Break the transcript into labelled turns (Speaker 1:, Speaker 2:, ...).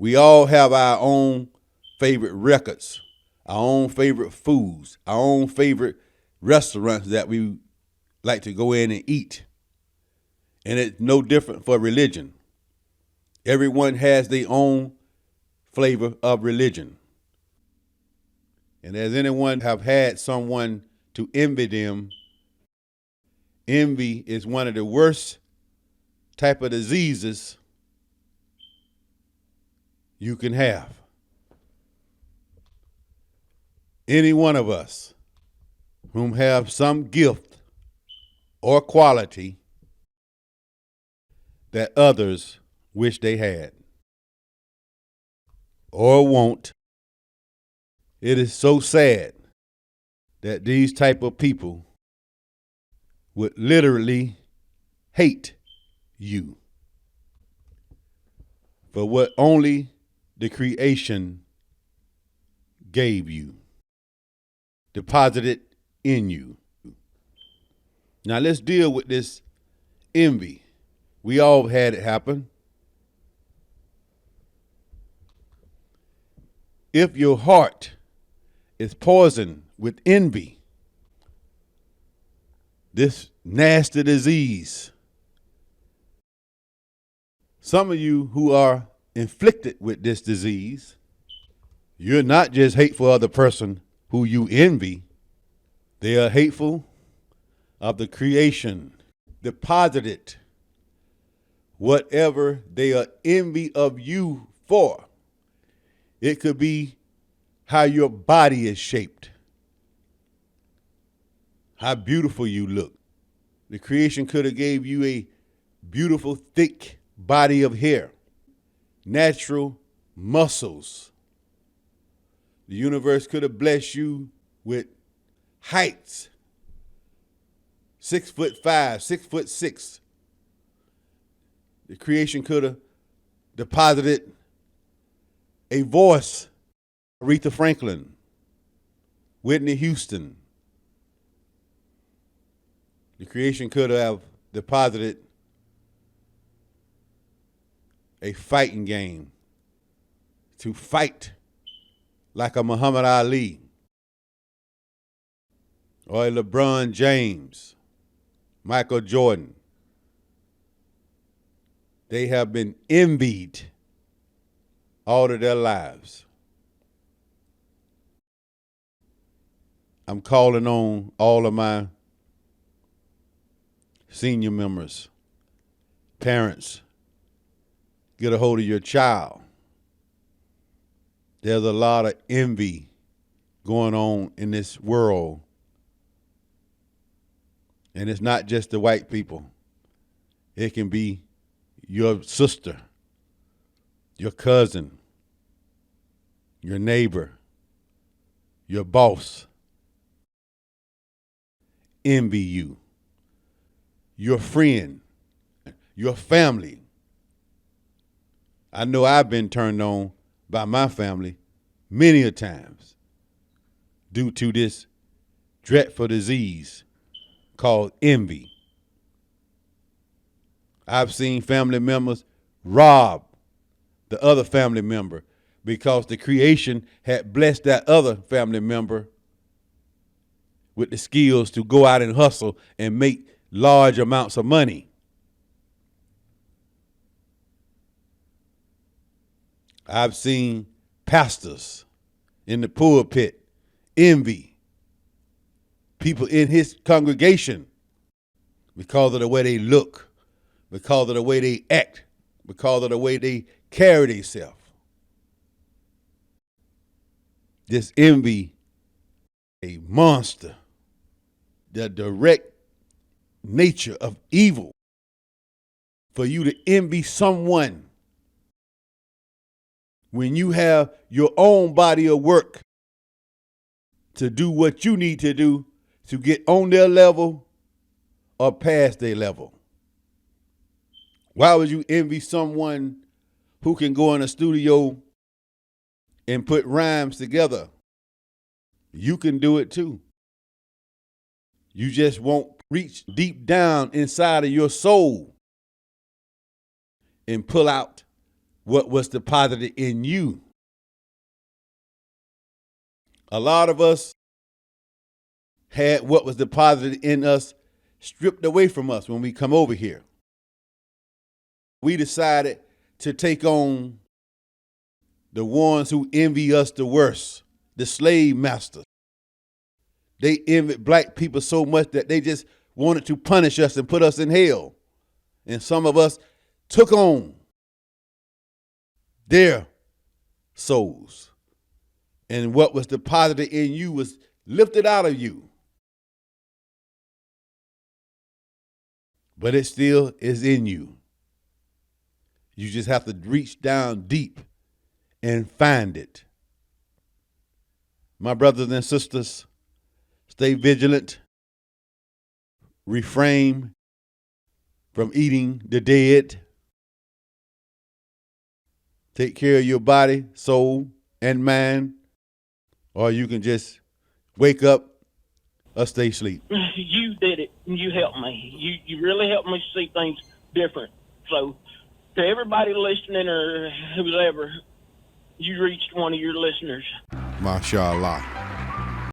Speaker 1: We all have our own favorite records, our own favorite foods, our own favorite restaurants that we like to go in and eat. And it's no different for religion. Everyone has their own flavor of religion. And has anyone have had someone to envy them? Envy is one of the worst type of diseases you can have. Any one of us whom have some gift or quality that others wish they had or won't. It is so sad that these type of people would literally hate you for what only the creation gave you, deposited in you. Now let's deal with this envy. We all had it happen. If your heart is poisoned with envy, this nasty disease, some of you who are inflicted with this disease, you're not just hateful of the person who you envy. They are hateful of the creation, deposited whatever they are envy of you for. It could be how your body is shaped, how beautiful you look. The creation could have gave you a beautiful, thick body of hair, natural muscles. The universe could have blessed you with heights, 6'5", 6'6". The creation could have deposited a voice, Aretha Franklin, Whitney Houston. The creation could have deposited a fighting game to fight like a Muhammad Ali or a LeBron James, Michael Jordan. They have been envied all of their lives. I'm calling on all of my senior members, parents, get a hold of your child. There's a lot of envy going on in this world. And it's not just the white people. It can be your sister, your cousin, your neighbor, your boss. Envy you. Your friend, your family. I know I've been turned on by my family many a times due to this dreadful disease called envy. I've seen family members rob the other family member because the creation had blessed that other family member with the skills to go out and hustle and make large amounts of money. I've seen pastors in the pulpit envy people in his congregation because of the way they look, because of the way they act, because of the way they carry themselves. This envy, a monster, the direct nature of evil. For you to envy someone when you have your own body of work to do what you need to do to get on their level or past their level. Why would you envy someone who can go in a studio and put rhymes together? You can do it too. You just won't reach deep down inside of your soul and pull out what was deposited in you. A lot of us had what was deposited in us stripped away from us when we come over here. We decided to take on the ones who envy us the worst, the slave masters. They envied black people so much that they just wanted to punish us and put us in hell. And some of us took on their souls. And what was deposited in you was lifted out of you. But it still is in you. You just have to reach down deep and find it. My brothers and sisters, stay vigilant. Refrain from eating the dead. Take care of your body, soul, and mind, or you can just wake up or stay asleep.
Speaker 2: You did it. You helped me. You really helped me see things different. So to everybody listening or whoever, you reached one of your listeners.
Speaker 1: MashaAllah.